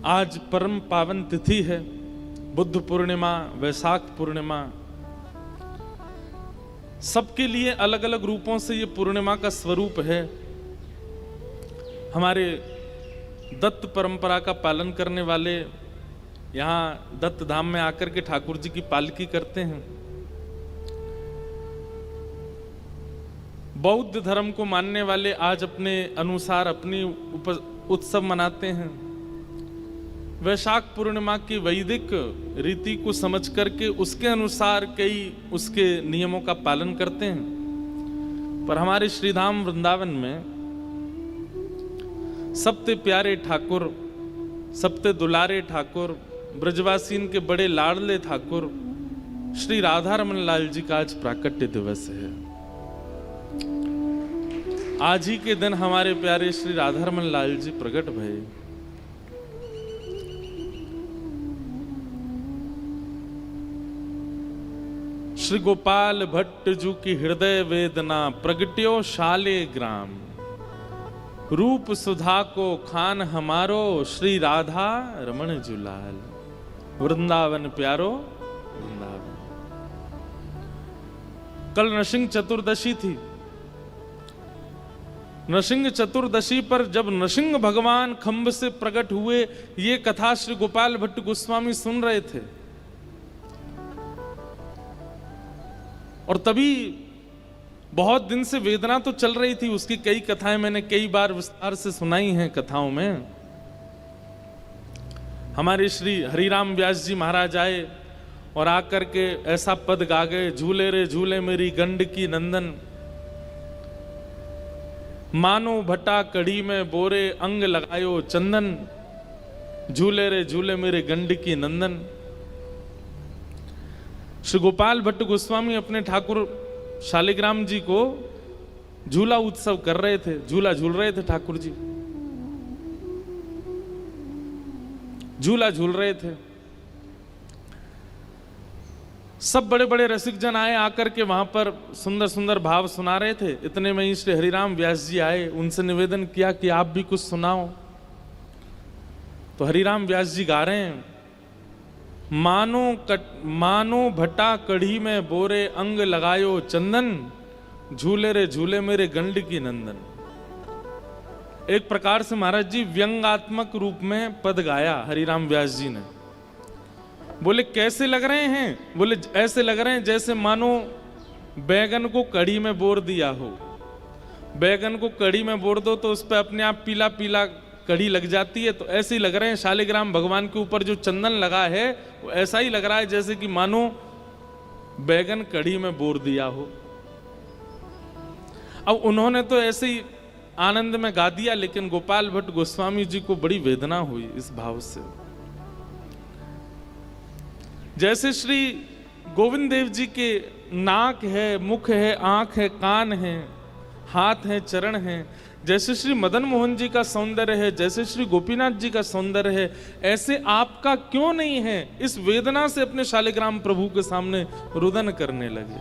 आज परम पावन तिथि है, बुद्ध पूर्णिमा, वैशाख पूर्णिमा। सबके लिए अलग अलग रूपों से ये पूर्णिमा का स्वरूप है। हमारे दत्त परंपरा का पालन करने वाले यहाँ दत्त धाम में आकर के ठाकुर जी की पालकी करते हैं। बौद्ध धर्म को मानने वाले आज अपने अनुसार अपनी उत्सव मनाते हैं। वैशाख पूर्णिमा की वैदिक रीति को समझ करके उसके अनुसार कई उसके नियमों का पालन करते हैं। पर हमारे श्रीधाम वृंदावन में सबते प्यारे ठाकुर, सबते दुलारे ठाकुर, ब्रजवासीन के बड़े लाडले ठाकुर श्री राधा रमन लाल जी का आज प्राकट्य दिवस है। आज ही के दिन हमारे प्यारे श्री राधा रमन लाल जी प्रकट भये। श्री गोपाल भट्ट जू की हृदय वेदना प्रगट्यो शाले ग्राम, रूप सुधा को खान हमारो श्री राधा रमन जुलाल, वृंदावन प्यारो वृंदावन। कल नरसिंह चतुर्दशी थी। नरसिंह चतुर्दशी पर जब नरसिंह भगवान खंभ से प्रकट हुए, ये कथा श्री गोपाल भट्ट गोस्वामी सुन रहे थे। और तभी बहुत दिन से वेदना तो चल रही थी। उसकी कई कथाएं मैंने कई बार विस्तार से सुनाई हैं कथाओं में। हमारे श्री हरिराम व्यास जी महाराज आए और आकर के ऐसा पद गा गए, झूले रे झूले मेरी गंड की नंदन, मानो भट्टा कड़ी में बोरे अंग लगायो चंदन, झूले रे झूले मेरे गंड की नंदन। श्री गोपाल भट्ट गोस्वामी अपने ठाकुर शालिग्राम जी को झूला उत्सव कर रहे थे, झूला झूल रहे थे। ठाकुर जी झूला झूल रहे थे। सब बड़े बड़े रसिक जन आए, आकर के वहां पर सुंदर सुंदर भाव सुना रहे थे। इतने में ही श्री हरिराम व्यास जी आए, उनसे निवेदन किया कि आप भी कुछ सुनाओ। तो हरिराम व्यास जी गा रहे हैं, मानो भट्टा कढ़ी में बोरे अंग लगायो चंदन, झूले रे झूले मेरे गंड की नंदन। एक प्रकार से महाराज जी व्यंगात्मक रूप में पद गाया हरिराम व्यास जी ने। बोले कैसे लग रहे हैं? बोले ऐसे लग रहे हैं जैसे मानो बैगन को कढ़ी में बोर दिया हो। बैगन को कढ़ी में बोर दो तो उस पर अपने आप पीला पीला कड़ी लग जाती है। तो ऐसे ही लग रहे हैं शालिग्राम भगवान के ऊपर जो चंदन लगा है वो ऐसा ही लग रहा है जैसे कि मानो बैगन कड़ी में बोर दिया हो। अब उन्होंने तो ऐसे ही आनंद में गा दिया, लेकिन गोपाल भट्ट गोस्वामी जी को बड़ी वेदना हुई इस भाव से। जैसे श्री गोविंद देव जी के नाक है, मुख है, आंख है, कान है, हाथ है, चरण है, जैसे श्री मदन मोहन जी का सौंदर्य है, जैसे श्री गोपीनाथ जी का सौंदर्य है, ऐसे आपका क्यों नहीं है? इस वेदना से अपने शालिग्राम प्रभु के सामने रुदन करने लगे।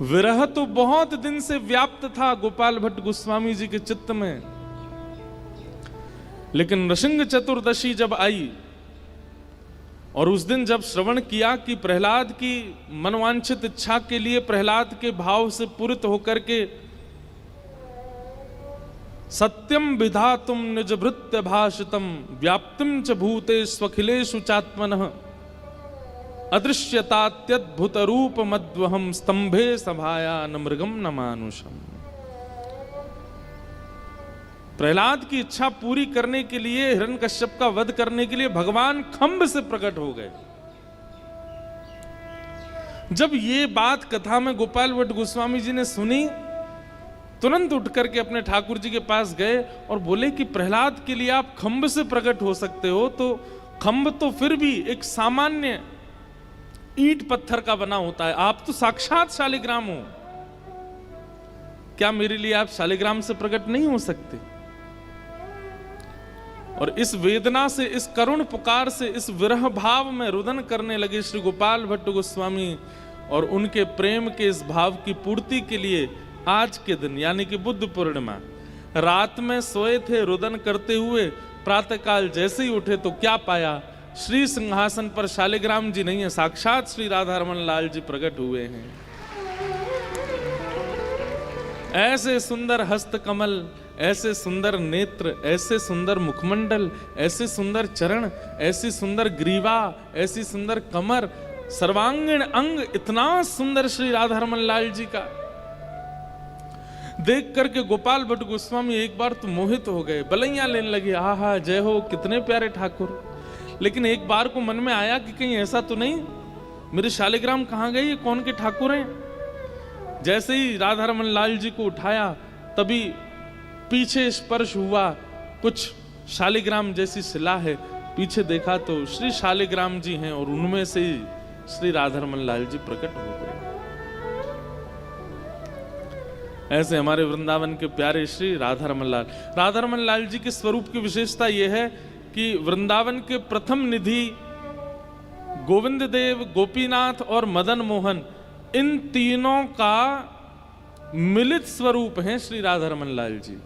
विरह तो बहुत दिन से व्याप्त था गोपाल भट्ट गोस्वामी जी के चित्त में, लेकिन नरसिंह चतुर्दशी जब आई और उस दिन जब श्रवण किया कि प्रहलाद की मनवांछित इच्छा के लिए प्रहलाद के भाव से पूरित होकर के सत्यम विधातुम निज भृत्य भाषितम व्याप्तिम च भूतेष्वखिलेषु चात्मनः अदृश्यतात्यद्भुत रूप मद्वहम स्तंभे सभाया न मृगम न मानुषम। प्रहलाद की इच्छा पूरी करने के लिए, हिरण्यकश्यप का वध करने के लिए भगवान खंभ से प्रकट हो गए। जब ये बात कथा में गोपाल भट्ट गोस्वामी जी ने सुनी, तुरंत उठ करके अपने ठाकुर जी के पास गए और बोले कि प्रहलाद के लिए आप खंभ से प्रकट हो सकते हो, तो खंभ तो फिर भी एक सामान्य ईंट पत्थर का बना होता है, आप तो साक्षात शालिग्राम हो, क्या मेरे लिए आप शालिग्राम से प्रकट नहीं हो सकते? और इस वेदना से, इस करुण पुकार से, इस विरह भाव में रुदन करने लगे श्री गोपाल भट्ट गोस्वामी। और उनके प्रेम के इस भाव की पूर्ति के लिए आज के दिन यानी कि बुद्ध पूर्णिमा रात में सोए थे रुदन करते हुए, प्रातःकाल जैसे ही उठे तो क्या पाया, श्री सिंहासन पर शालिग्राम जी नहीं है, साक्षात श्री राधा रमन लाल जी प्रकट हुए हैं। ऐसे सुंदर हस्त कमल, ऐसे सुंदर नेत्र, ऐसे सुंदर मुखमंडल, ऐसे सुंदर चरण, ऐसी सुंदर ग्रीवा, ऐसी सुंदर कमर, सर्वांगीण अंग, इतना सुंदर श्री राधा रमन लाल जी का देख करके गोपाल भट्ट गोस्वामी एक बार तो मोहित हो गए, बलैया लेने लगे, आहा जय हो, कितने प्यारे ठाकुर। लेकिन एक बार को मन में आया कि कहीं ऐसा तो नहीं मेरे शालिग्राम कहाँ गए, ये कौन के ठाकुर हैं। जैसे ही राधा रमन लाल जी को उठाया तभी पीछे स्पर्श हुआ, कुछ शालिग्राम जैसी शिला है, पीछे देखा तो श्री शालिग्राम जी हैं और उनमें से ही श्री राधा रमन लाल जी प्रकट हो गए। ऐसे हमारे वृंदावन के प्यारे श्री राधा रमन लाल जी के स्वरूप की विशेषता यह है कि वृंदावन के प्रथम निधि गोविंद देव, गोपीनाथ और मदन मोहन, इन तीनों का मिलित स्वरूप हैं श्री राधा रमन लाल जी।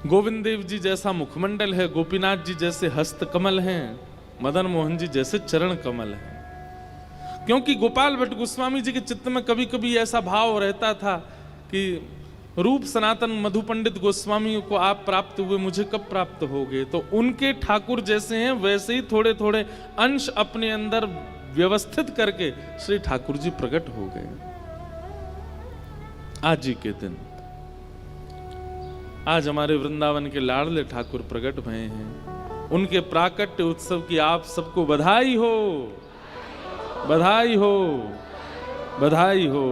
गोविंद देव जी जैसा मुखमंडल है, गोपीनाथ जी जैसे हस्त कमल हैं, मदन मोहन जी जैसे चरण कमल हैं। क्योंकि गोपाल भट्ट गोस्वामी जी के चित्त में कभी कभी ऐसा भाव रहता था कि रूप सनातन मधु पंडित गोस्वामी को आप प्राप्त हुए, मुझे कब प्राप्त होगे। तो उनके ठाकुर जैसे हैं वैसे ही थोड़े थोड़े अंश अपने अंदर व्यवस्थित करके श्री ठाकुर जी प्रकट हो गए। आज ही के दिन, आज हमारे वृंदावन के लाडले ठाकुर प्रकट भये हैं। उनके प्राकट्य उत्सव की आप सबको बधाई हो, बधाई हो, बधाई हो।